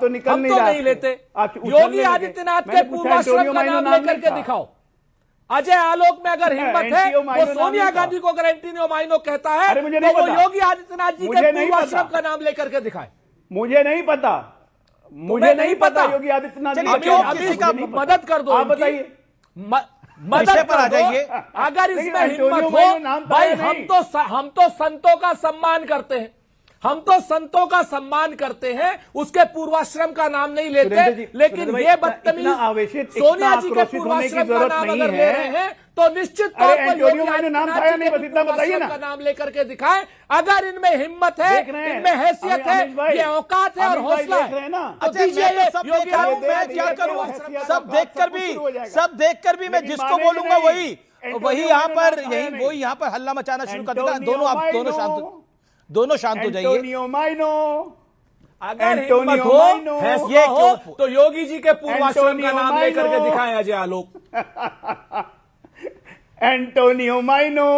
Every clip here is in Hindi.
तो निकल हम नहीं तो रहा नहीं लेते। आप योगी आदित्यनाथ के पूर्वाश्रम का नाम लेकर के दिखाओ। अजय आलोक में अगर हिम्मत है वो सोनिया गांधी को अगर एंटीनियो माइनो कहता है तो वो योगी आदित्यनाथ जी के पूर्वाश्रम का नाम लेकर के दिखाए। मुझे नहीं पता, मुझे नहीं पता योगी आदित्यनाथ किसी का मदद कर दो, आप बताइए, मदद पर आ जाइए। अगर इसमें हिम्मत हो भाई, हम तो संतों का सम्मान करते हैं, हम तो संतों का सम्मान करते हैं, उसके पूर्वाश्रम का नाम नहीं लेते। लेकिन ये बदतमीज सोनिया जी के पूर्वाश्रम का नाम अगर ले रहे हैं तो निश्चित तौर पर योगी आदित्यनाथ जी के पूर्वाश्रम का नाम लेकर के दिखाएं। अगर इनमें हिम्मत है, इनमें हैसियत है, ये औकात है और हौसला है। क्या करूं? सब देखकर भी मैं जिसको बोलूंगा वही यहाँ पर यहाँ पर हल्ला मचाना शुरू कर देगा। दोनों शांत हो जाइए। एंटोनियो माइनो, अगर हिम्मत हो, हैसियत हो तो योगी जी के पूर्वाश्रम का नाम लेकर के दिखाएं अजय आलोक। एंटोनियो माइनो,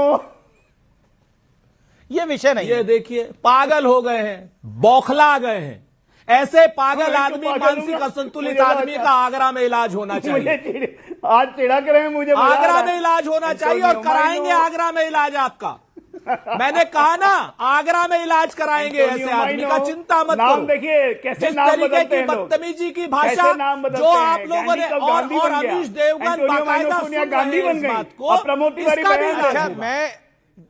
ये विषय नहीं। ये देखिए पागल हो गए हैं, बौखला गए हैं। ऐसे पागल आदमी, मानसिक असंतुलित आदमी का आगरा में इलाज होना चाहिए। आज चिढ़क रहे हैं मुझे। आगरा में इलाज होना चाहिए और कराएंगे आगरा में इलाज आपका। मैंने कहा ना, आगरा में इलाज कराएंगे ऐसे आदमी का, चिंता मत करो। देखिए कैसे जिस तरीके की बदतमीजी की भाषा जो आप लोगों ने और अमीश देवगन बाकायदा गांधी बन गई। मैं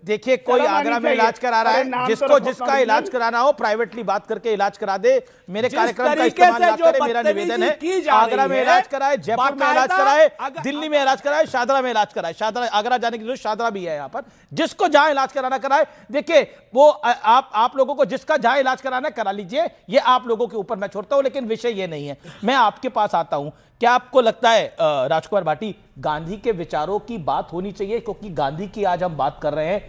देखिए कोई आगरा में इलाज करा रहा है, जिसका इलाज कराना हो प्राइवेटली बात करके इलाज करा दे। मेरे कार्यक्रम का इस्तेमाल ना करे, मेरा निवेदन है। आगरा में इलाज कराए, जयपुर में इलाज कराए, दिल्ली में इलाज कराए, शादरा में इलाज कराए। शादरा आगरा जाने की जरूरत, शादरा भी है यहाँ पर। जिसको जहां इलाज कराना कराए। देखिए वो आप लोगों को जिसका जहां इलाज कराना करा लीजिए, ये आप लोगों के ऊपर मैं छोड़ता हूं। लेकिन विषय ये नहीं है। मैं आपके पास आता हूं। क्या आपको लगता है राजकुमार भाटी, गांधी के विचारों की बात होनी चाहिए? क्योंकि गांधी की आज हम बात कर रहे हैं।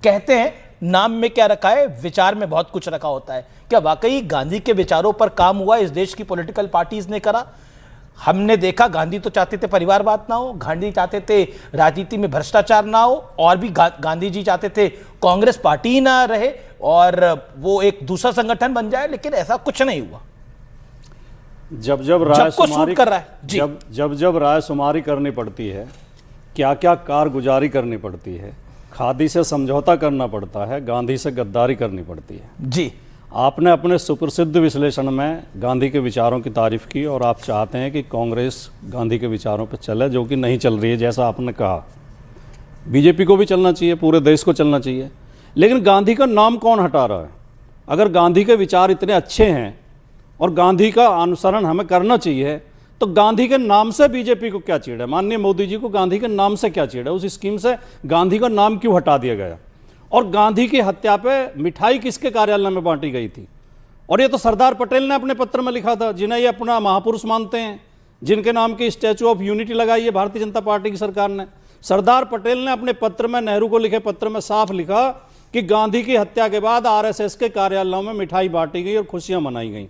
कहते हैं नाम में क्या रखा है, विचार में बहुत कुछ रखा होता है। क्या वाकई गांधी के विचारों पर काम हुआ? इस देश की पॉलिटिकल पार्टीज ने करा। हमने देखा गांधी तो चाहते थे परिवारवाद ना हो, गांधी चाहते थे राजनीति में भ्रष्टाचार ना हो, और भी गांधी जी चाहते थे कांग्रेस पार्टी ही ना रहे और वो एक दूसरा संगठन बन जाए। लेकिन ऐसा कुछ नहीं हुआ। जब रायशुमारी करनी पड़ती है, क्या क्या कारगुजारी करनी पड़ती है, खादी से समझौता करना पड़ता है, गांधी से गद्दारी करनी पड़ती है। जी, आपने अपने सुप्रसिद्ध विश्लेषण में गांधी के विचारों की तारीफ की और आप चाहते हैं कि कांग्रेस गांधी के विचारों पर चले, जो कि नहीं चल रही है। जैसा आपने कहा, बीजेपी को भी चलना चाहिए, पूरे देश को चलना चाहिए। लेकिन गांधी का नाम कौन हटा रहा है? अगर गांधी के विचार इतने अच्छे हैं और गांधी का अनुसरण हमें करना चाहिए, तो गांधी के नाम से बीजेपी को क्या चिढ़ है? माननीय मोदी जी को गांधी के नाम से क्या चिढ़ है? उस स्कीम से गांधी का नाम क्यों हटा दिया गया? और गांधी की हत्या पे मिठाई किसके कार्यालय में बांटी गई थी? और ये तो सरदार पटेल ने अपने पत्र में लिखा था, जिन्हें ये अपना महापुरुष मानते हैं, जिनके नाम की स्टैचू ऑफ यूनिटी लगाई है भारतीय जनता पार्टी की सरकार ने। सरदार पटेल ने अपने पत्र में, नेहरू को लिखे पत्र में साफ लिखा कि गांधी की हत्या के बाद आरएसएस के कार्यालयों में मिठाई बांटी गई और खुशियां मनाई गई।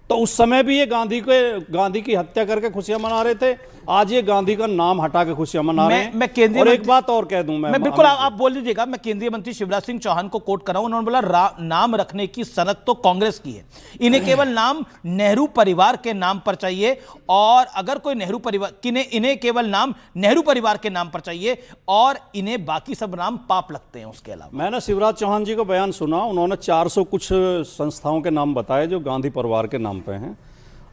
तो उस समय भी ये गांधी की हत्या करके खुशियां मना रहे थे। आज ये गांधी का नाम हटा के खुशियां मना रहे हैं। मैं केंद्रीय और एक बात और कह दूं, मैं बिल्कुल, आप बोल दीजिएगा। मैं केंद्रीय मंत्री शिवराज सिंह चौहान को कोट कर रहा हूं। उन्होंने बोला नाम रखने की सनक तो कांग्रेस की है, इन्हें केवल नाम नेहरू परिवार के नाम पर चाहिए। और अगर कोई नेहरू परिवार, इन्हें केवल नाम नेहरू परिवार के नाम पर चाहिए और इन्हें बाकी सब नाम पाप लगते हैं। उसके अलावा मैंने शिवराज चौहान जी को बयान सुना, उन्होंने 400 कुछ संस्थाओं के नाम बताए जो गांधी परिवार के नाम पे हैं,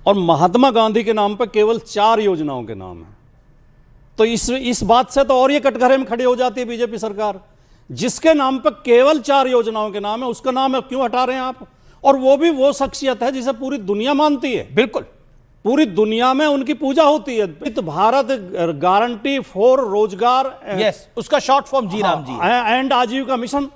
और महात्मा गांधी के नाम पर केवल 4 योजनाओं के नाम हैं। तो इस बात से तो और ये कटघरे में खड़ी हो जाती है बीजेपी सरकार। जिसके नाम पर केवल 4 योजनाओं के नाम है, उसका नाम क्यों हटा रहे हैं आप? और वो भी वो शख्सियत है जिसे पूरी दुनिया मानती है। बिल्कुल, पूरी दुनिया में उनकी पूजा होती है। तो Bharat guarantee for Rozgar, yes, उसका short form G RAM G and Ajeevika mission.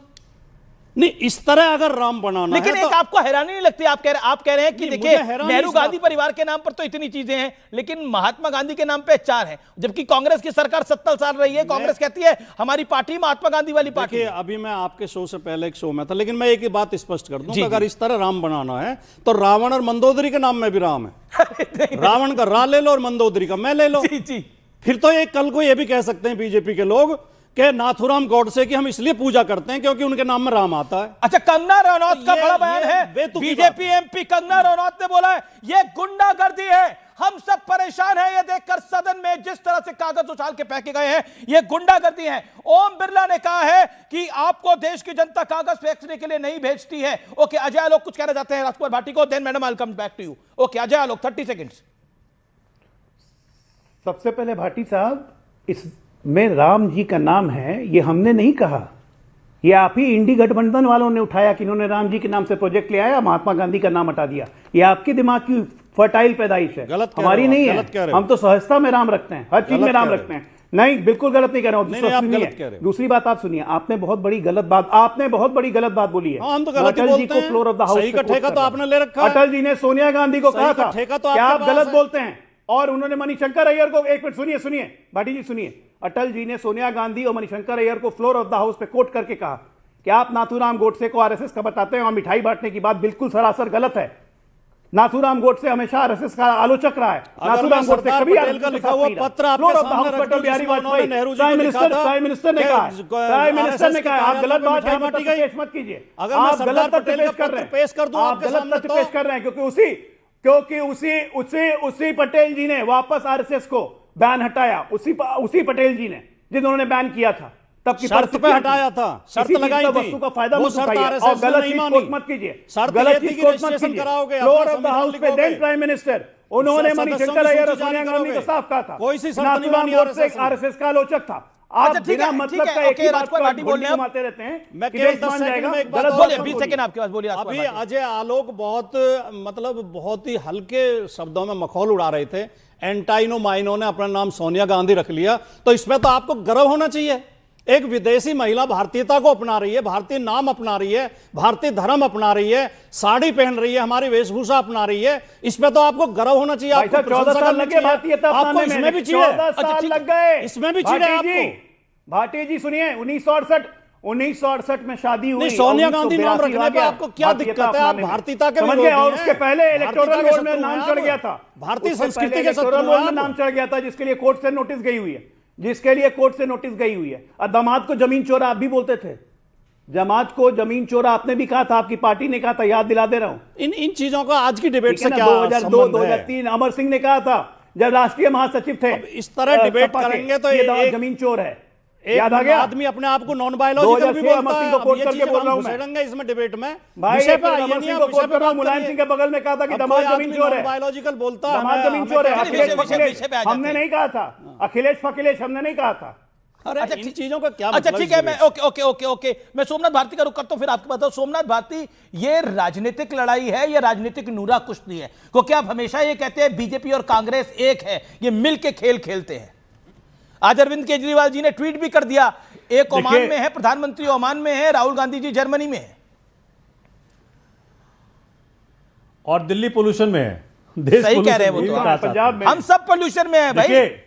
नहीं, इस तरह अगर राम बनाना लेकिन है, एक तो आपको हैरानी नहीं लगती? आप कह रहे हैं कि देखिए नेहरू गांधी परिवार के नाम पर तो इतनी चीजें हैं, लेकिन महात्मा गांधी के नाम पे 4 हैं, जबकि कांग्रेस की सरकार 70 साल रही है। कांग्रेस कहती है हमारी पार्टी महात्मा गांधी वाली पार्टी। अभी मैं आपके शो से पहले एक शो में था, लेकिन मैं एक ही बात स्पष्ट कर दूं कि अगर इस तरह राम बनाना है तो रावण और मंदोदरी के नाम में भी राम है। रावण का रा ले लो और मंदोदरी का मैं ले लो। जी। फिर तो कल को ये भी कह सकते हैं बीजेपी के लोग कि नाथूराम गॉडसे की हम इसलिए पूजा करते हैं क्योंकि उनके नाम में राम आता है। अच्छा, कंगना रनौत का ये- बड़ा बयान ये है। बेतुकी बीजेपी एमपी कंगना रनौत ने बोला है ये गुंडागर्दी है, हम सब परेशान हैं ये देखकर सदन में जिस तरह से कागज उछाल के फेंके गए हैं, ये गुंडागर्दी है। ओम बिरला ने कहा है कि आपको देश की जनता कागज फेंकने के लिए नहीं भेजती है। ओके, अजय आलोक कुछ कहना चाहते हैं राजकुमार भाटी को, then madam I will come back to you. Okay, Ajay Alok 30 seconds. सबसे पहले भाटी साहब, इसमें राम जी का नाम है ये हमने नहीं कहा, ये आप ही इंडी गठबंधन वालों ने उठाया कि इन्होंने राम जी के नाम से प्रोजेक्ट ले आया, महात्मा गांधी का नाम हटा दिया। ये आपके दिमाग की फर्टाइल पैदाइश है, गलत कह हमारी रहे हो, नहीं गलत कह है। रहे हो। हम तो सहजता में राम रखते हैं, हर चीज में गलत राम कह रखते हैं। नहीं, बिल्कुल गलत नहीं कह रहा हूं। नहीं, आप सुनिए, गलत कह रहे हो। दूसरी बात आप सुनिए, आपने बहुत बड़ी गलत बात बोली है। हाँ, हम तो गलत ही अटल जी बोलते को हैं। फ्लोर ऑफ द हाउस सही पे का कोट ठेका कर तो रहा आपने ले रखा है। अटल जी ने सोनिया गांधी को सही कहा का था ठेका तो क्या आपके आप पास गलत है। बोलते हैं, और उन्होंने मणिशंकर अय्यर को, एक मिनट सुनिए भाटी जी सुनिए, अटल जी ने सोनिया गांधी और मणिशंकर अय्यर को फ्लोर ऑफ द हाउस पे कोट करके कहा कि आप नाथूराम गोडसे को आरएसएस का बताते हैं और मिठाई बांटने की बात बिल्कुल सरासर गलत है। नाथूराम गोडसे हमेशा आरएसएस का आलोचक रहा है। नाथूराम गोडसे कभी पटेल का लिखा हुआ पत्र आपके सामने रख दूं, जिसमें उन्होंने नेहरू जी को लिखा था प्राइम मिनिस्टर ने कहा आप गलत बात मिठाई बांटी गई। पेश मत कीजिए। अगर मैं आप सरदार गलत तथ्य पटेल का पेश कर रहे पत्र पेश कर दूं हैं, आप आपके गलत सामने तथ्य तो- पेश कर रहे हैं क्योंकि उसी पटेल जी ने वापस आरएसएस को बैन हटाया, उसी पटेल जी ने जिन्होंने बैन किया था, तब की शर्त पे हटाया था, शर्त लगाई थी, वस्तु का फायदा वो मत शर्त उठाइए आरएसएस और गलत ने चीज नहीं कोट मानी। मत कीजिए, शर्त गलत ये थी चीज कि कोट मत रजिस्ट्रेशन कीजिए। कराओगे, फ्लोर अपना ऑफ द संविधान हाउस पे लिखोगे। देन प्राइम मिनिस्टर उन्होंने सदस्यों की मणिशंकर अय्यर और सूची सोनिया जारी गांधी को करोगे। साफ कहा था कोई सी शर्त नहीं नाथूराम मानी गोडसे आरएसएस ने। आरएसएस का आलोचक था। आप अच्छा, ठीक बिना है, मतलब ठीक का है, एक ही ओके, बात राजकुमार को भाटी बोल रहे हैं घुमाते रहते हैं। मैं कि केवल देश 10 मान सेकंड जाएगा, में एक बात गलत और बोलिए, बात 20 मत सेकंड आपके पास, बोलिए राजकुमार अभी भाटी। अजय आलोक बहुत ही हल्के शब्दों में मखौल उड़ा रहे थे। एंटाइनो माइनो ने अपना नाम सोनिया गांधी रख लिया, तो इसमें तो आपको गर्व होना चाहिए। एक विदेशी महिला भारतीयता को अपना रही है, भारतीय नाम अपना रही है, भारतीय धर्म अपना रही है, साड़ी पहन रही है, हमारी वेशभूषा अपना रही है, इसमें तो आपको गर्व होना चाहिए। भाई आपको साहब, 14 प्रशंसा साल करनी लगे चाहिए। भारतीयता आपको अपनाने इसमें में, भी चिढ़े। 14 अच्छा, साल ठीक लग है। गए। इसमें भी चिढ़े भाटी जी सुनिए, 1968 में शादी हुई। नहीं, सोनिया गांधी 1982 नाम रखने आ पे गया आपको क्या दिक्कत है? आप अपनाने में। भारतीयता के समझ विरोधी गए, और हैं। उसके पहले इलेक्टोरल भारतीयता के रोल में शत्रु नाम हैं चढ़ आप। गया था। भारतीय उससे संस्कृति पहले के शत्रु इलेक्टोरल हैं रोल में आप। नाम चढ़ गया था, जिसके लिए कोर्ट से नोटिस गई हुई है, और दामाद को जमीन चोरा आप भी बोलते थे। जमात को जमीन चोरा आपने भी कहा था, आपकी पार्टी ने कहा था, याद दिला दे रहा हूं। इन चीजों का आज की डिबेट से क्या 2002 संबंध है? 2003 अमर सिंह ने कहा था जब राष्ट्रीय महासचिव थे, इस तरह डिबेट सपा के, करेंगे तो ये एक जमीन चोर है, एक याद आ गया। आदमी अपने आप को नॉन बायोलॉजिकल भी 2006 बोलता अमर सिंह है। को अब कोट ये करके चीजें बोल रहा हम हूं मैं। घुसेड़ेंगे इसमें डिबेट में। भाई विषय एक पे आइए अमर नहीं, सिंह आप को विषय कोट पे कर रहा हूं, बात मुलायम करिए। सिंह के बगल में कहा था कि अब दामाद कोई जमीन आदमी चोर है, नॉन-बायोलॉजिकल बोलता है, दामाद हमें- जमीन हमें चोर है। क्या विषय पे आ अखिलेश जाते हमने हैं। नहीं कहा था, अखिलेश हमने नहीं कहा था। अरे अच्छा, इन चीजों का क्या अच्छा, मतलब ठीक इस है, डिबेट मैं ओके मैं सोमनाथ भारती का रुख करता हूं, फिर आपके बताओ। सोमनाथ भारती, ये राजनीतिक लड़ाई है या राजनीतिक नूरा कुश्ती है? क्योंकि आप हमेशा ये कहते हैं बीजेपी और कांग्रेस एक है, ये मिल के खेल खेलते हैं। आज अरविंद केजरीवाल जी ने ट्वीट भी कर दिया, एक ओमान में है, प्रधानमंत्री ओमान में है, राहुल गांधी जी जर्मनी में है, और दिल्ली पोल्यूशन में है। देश सही कह रहे हैं pollution वो में तो। है। पंजाब में हम सब पोल्यूशन में है भाई। देखिए,